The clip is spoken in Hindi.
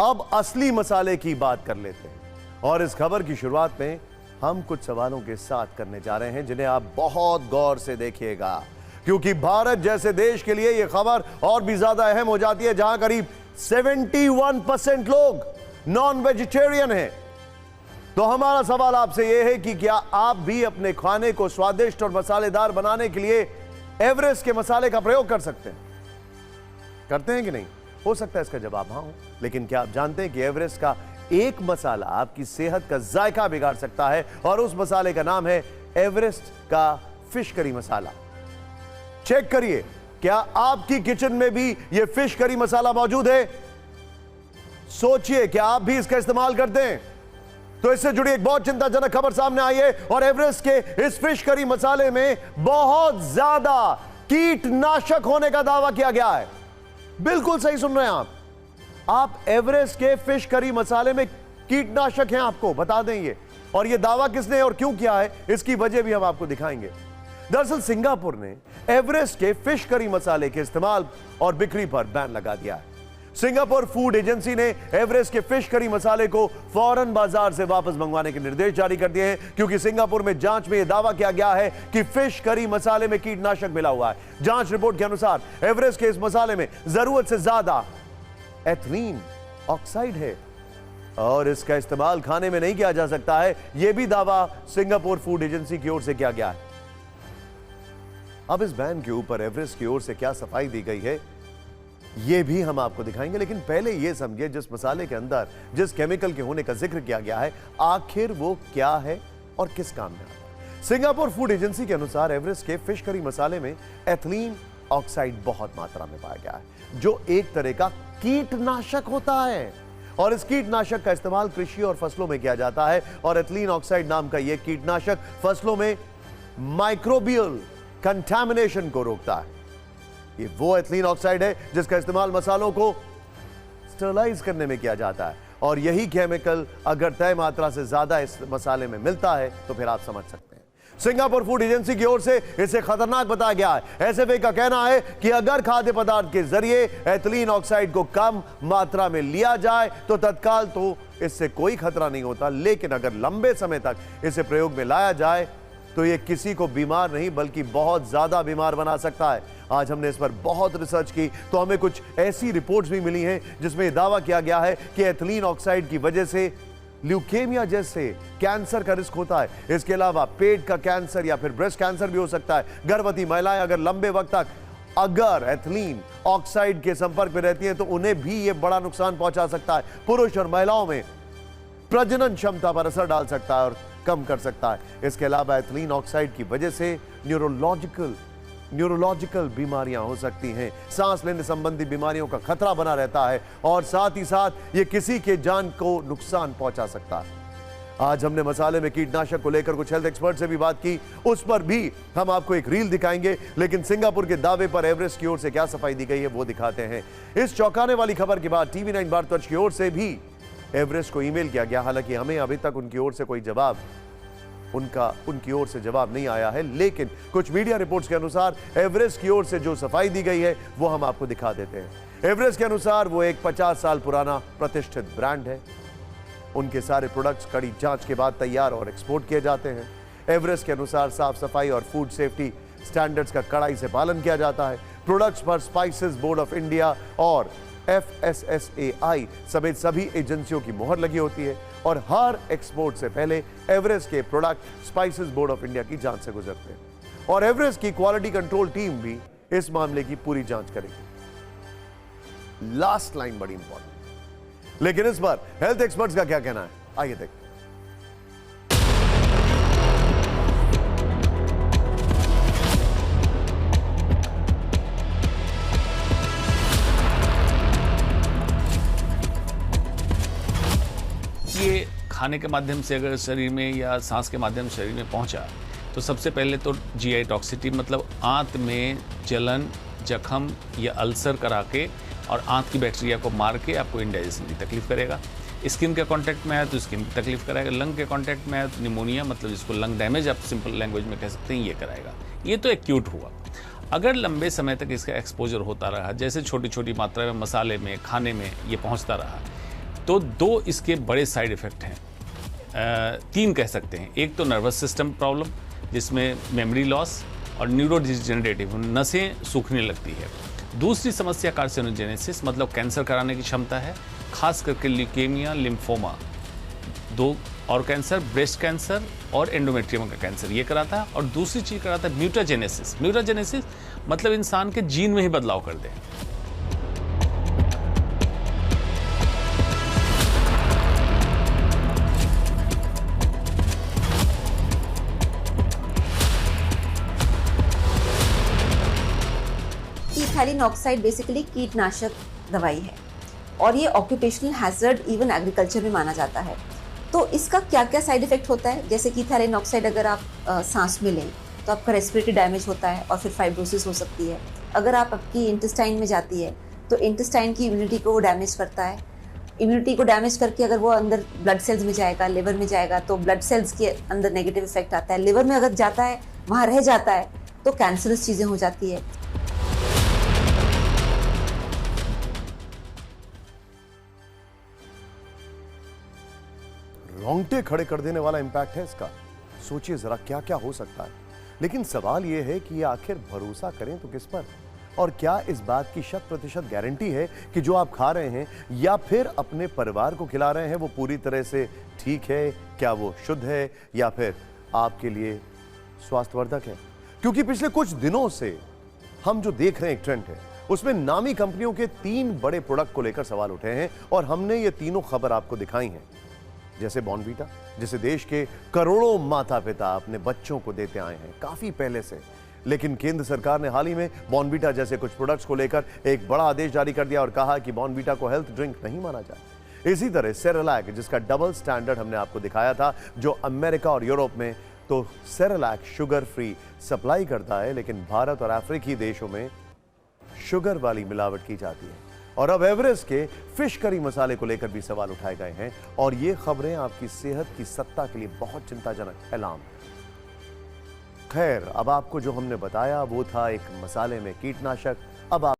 अब असली मसाले की बात कर लेते हैं और इस खबर की शुरुआत में हम कुछ सवालों के साथ करने जा रहे हैं जिन्हें आप बहुत गौर से देखिएगा, क्योंकि भारत जैसे देश के लिए यह खबर और भी ज्यादा अहम हो जाती है जहां करीब 71% लोग नॉन वेजिटेरियन हैं। तो हमारा सवाल आपसे यह है कि क्या आप भी अपने खाने को स्वादिष्ट और मसालेदार बनाने के लिए एवरेस्ट के मसाले का प्रयोग कर सकते हैं? करते हैं कि नहीं? हो सकता है इसका जवाब हाँ हो, लेकिन क्या आप जानते हैं कि एवरेस्ट का एक मसाला आपकी सेहत का जायका बिगाड़ सकता है और उस मसाले का नाम है एवरेस्ट का फिश करी मसाला। चेक करिए, क्या आपकी किचन में भी यह फिश करी मसाला मौजूद है? सोचिए, क्या आप भी इसका इस्तेमाल करते हैं? तो इससे जुड़ी एक बहुत चिंताजनक खबर सामने आई है और एवरेस्ट के इस फिश करी मसाले में बहुत ज्यादा कीटनाशक होने का दावा किया गया है। बिल्कुल सही सुन रहे हैं आप एवरेस्ट के फिश करी मसाले में कीटनाशक हैं, आपको बता देंगे। और यह दावा किसने और क्यों किया है, इसकी वजह भी हम आपको दिखाएंगे। दरअसल सिंगापुर ने एवरेस्ट के फिश करी मसाले के इस्तेमाल और बिक्री पर बैन लगा दिया है। सिंगापुर फूड एजेंसी ने एवरेस्ट के फिश करी मसाले को फौरन बाजार से वापस मंगवाने के निर्देश जारी कर दिए हैं, क्योंकि सिंगापुर में जांच में यह दावा किया गया है कि फिश करी मसाले में कीटनाशक मिला हुआ है। जांच रिपोर्ट के अनुसार एवरेस्ट के इस मसाले में जरूरत से ज्यादा एथिलीन ऑक्साइड है और इसका इस्तेमाल खाने में नहीं किया जा सकता है। यह भी दावा सिंगापुर फूड एजेंसी की ओर से किया गया है। अब इस बैन के ऊपर एवरेस्ट की ओर से क्या सफाई दी गई है, यह भी हम आपको दिखाएंगे, लेकिन पहले यह समझिए जिस मसाले के अंदर जिस केमिकल के होने का जिक्र किया गया है, आखिर वो क्या है और किस काम में आता है। सिंगापुर फूड एजेंसी के अनुसार एवरेस्ट के फिश करी मसाले में एथिलीन ऑक्साइड बहुत मात्रा में पाया गया है, जो एक तरह का कीटनाशक होता है और इस कीटनाशक का इस्तेमाल कृषि और फसलों में किया जाता है। और एथिलीन ऑक्साइड नाम का यह कीटनाशक फसलों में माइक्रोबियल कंटामिनेशन को रोकता है। ये वो एथिलीन ऑक्साइड है जिसका इस्तेमाल मसालों को स्टरलाइज करने में किया जाता है और यही केमिकल अगर तय मात्रा से ज्यादा इस मसाले में मिलता है तो फिर आप समझ सकते हैं। सिंगापुर फूड एजेंसी की ओर से इसे खतरनाक बताया गया है। एसएफए का कहना है कि अगर खाद्य पदार्थ के जरिए एथिलीन ऑक्साइड को कम मात्रा में लिया जाए तो तत्काल तो इससे कोई खतरा नहीं होता, लेकिन अगर लंबे समय तक इसे प्रयोग में लाया जाए तो यह किसी को बीमार नहीं बल्कि बहुत ज्यादा बीमार बना सकता है। आज हमने इस पर बहुत रिसर्च की तो हमें कुछ ऐसी रिपोर्ट्स भी मिली हैं जिसमें यह दावा किया गया है कि एथिलीन ऑक्साइड की वजह से ल्यूकेमिया जैसे कैंसर का रिस्क होता है। इसके अलावा पेट का कैंसर या फिर ब्रेस्ट कैंसर भी हो सकता है। गर्भवती महिलाएं अगर लंबे वक्त तक अगर एथिलीन ऑक्साइड के संपर्क में रहती हैं तो उन्हें भी यह बड़ा नुकसान पहुंचा सकता है। पुरुष और महिलाओं में प्रजनन क्षमता पर असर डाल सकता है और कम कर सकता है। इसके अलावा एथिलीन ऑक्साइड की वजह से न्यूरोलॉजिकल बीमारियां हो सकती हैं, सांस लेने संबंधी बीमारियों का खतरा बना रहता है और साथ ही साथ ये किसी के जान को नुकसान पहुंचा सकता है। आज हमने मसाले में कीटनाशक को लेकर कुछ हेल्थ एक्सपर्ट से भी बात की, उस पर भी हम आपको एक रील दिखाएंगे, लेकिन सिंगापुर के दावे पर एवरेस्ट की ओर से क्या सफाई दी गई है वो दिखाते हैं। इस चौंकाने वाली खबर के बाद TV9 भारतवर्ष की ओर से भी एवरेस्ट को ईमेल किया गया, हालांकि हमें अभी तक उनकी ओर से कोई जवाब उनकी ओर से जवाब नहीं आया है, लेकिन कुछ मीडिया रिपोर्ट्स के अनुसार एवरेस्ट की ओर से जो सफाई दी गई है वो हम आपको दिखा देते हैं। एवरेस्ट के अनुसार वो एक 50 साल पुराना प्रतिष्ठित ब्रांड है। उनके सारे प्रोडक्ट्स कड़ी जांच के बाद तैयार और एक्सपोर्ट किए जाते हैं। एवरेस्ट के अनुसार साफ सफाई और फूड सेफ्टी स्टैंडर्ड्स का कड़ाई से पालन किया जाता है। प्रोडक्ट्स पर स्पाइसेस बोर्ड ऑफ इंडिया और FSSAI समेत सभी एजेंसियों की मोहर लगी होती है और हर एक्सपोर्ट से पहले एवरेस्ट के product spices board of India की जांच से गुजरते हैं और एवरेस्ट की क्वालिटी कंट्रोल टीम भी इस मामले की पूरी जांच करेगी। लास्ट लाइन बड़ी इंपॉर्टेंट, लेकिन इस पर हेल्थ एक्सपर्ट्स का क्या कहना है, आइए देखते हैं। ये खाने के माध्यम से अगर शरीर में या सांस के माध्यम से शरीर में पहुंचा तो सबसे पहले तो GI टॉक्सिटी मतलब आंत में जलन, जख्म या अल्सर करा के और आंत की बैक्टीरिया को मार के आपको इंडाइजेशन की तकलीफ करेगा। स्किन के कांटेक्ट में आया तो स्किन की तकलीफ कराएगा। लंग के कांटेक्ट में आया तो निमोनिया मतलब जिसको लंग डैमेज आप सिंपल लैंग्वेज में कह सकते हैं, ये कराएगा। ये तो एक्यूट हुआ। अगर लंबे समय तक इसका एक्सपोजर होता रहा, जैसे छोटी छोटी मात्रा में मसाले में, खाने में ये पहुंचता रहा, तो दो इसके बड़े साइड इफ़ेक्ट हैं, तीन कह सकते हैं। एक तो नर्वस सिस्टम प्रॉब्लम जिसमें मेमोरी लॉस और न्यूरोडिजेनरेटिव, नसें सूखने लगती है। दूसरी समस्या कार्सिनोजेनेसिस मतलब कैंसर कराने की क्षमता है, खास करके ल्यूकेमिया, लिम्फोमा, दो और कैंसर, ब्रेस्ट कैंसर और एंडोमेट्रियम का कैंसर ये कराता है। और दूसरी चीज़ कराता है म्यूटाजेनेसिस। म्यूटाजेनेसिस मतलब इंसान के जीन में ही बदलाव कर दे। इथाइलिन ऑक्साइड बेसिकली कीटनाशक दवाई है और ये ऑक्यूपेशनल हैजर्ड इवन एग्रीकल्चर में माना जाता है। तो इसका क्या क्या साइड इफेक्ट होता है, जैसे कि इथाइलिन ऑक्साइड अगर आप सांस में लें तो आपका रेस्पिरेटरी डैमेज होता है और फिर फाइब्रोसिस हो सकती है। अगर आप आपकी इंटेस्टाइन में जाती है तो इंटेस्टाइन की इम्यूनिटी को वो डैमेज करता है। इम्यूनिटी को डैमेज करके अगर वो अंदर ब्लड सेल्स में जाएगा, लिवर में जाएगा, तो ब्लड सेल्स के अंदर नेगेटिव इफेक्ट आता है। लिवर में अगर जाता है, वहाँ रह जाता है तो कैंसरस चीज़ें हो जाती है। रोंगटे खड़े कर देने वाला इंपैक्ट है इसका। सोचिए जरा क्या क्या हो सकता है। लेकिन सवाल यह है कि आखिर भरोसा करें तो किस पर, और क्या इस बात की 100% गारंटी है कि जो आप खा रहे हैं या फिर अपने परिवार को खिला रहे हैं वो पूरी तरह से ठीक है, क्या वो शुद्ध है या फिर आपके लिए स्वास्थ्यवर्धक है? क्योंकि पिछले कुछ दिनों से हम जो देख रहे हैं एक ट्रेंड है, उसमें नामी कंपनियों के 3 बड़े प्रोडक्ट को लेकर सवाल उठे हैं और हमने ये तीनों खबर आपको दिखाई हैं। जैसे बॉर्नवीटा, जिसे देश के करोड़ों माता पिता अपने बच्चों को देते आए हैं काफी पहले से, लेकिन केंद्र सरकार ने हाल ही में बॉर्नवीटा जैसे कुछ प्रोडक्ट्स को लेकर एक बड़ा आदेश जारी कर दिया और कहा कि बॉर्नवीटा को हेल्थ ड्रिंक नहीं माना जाए। इसी तरह सेरेलैक, जिसका डबल स्टैंडर्ड हमने आपको दिखाया था, जो अमेरिका और यूरोप में तो सेरेलैक शुगर फ्री सप्लाई करता है, लेकिन भारत और अफ्रीकी देशों में शुगर वाली मिलावट की जाती है। और अब एवरेस्ट के फिश करी मसाले को लेकर भी सवाल उठाए गए हैं और ये खबरें आपकी सेहत की सत्ता के लिए बहुत चिंताजनक ऐलान। खैर, अब आपको जो हमने बताया वो था एक मसाले में कीटनाशक। अब आप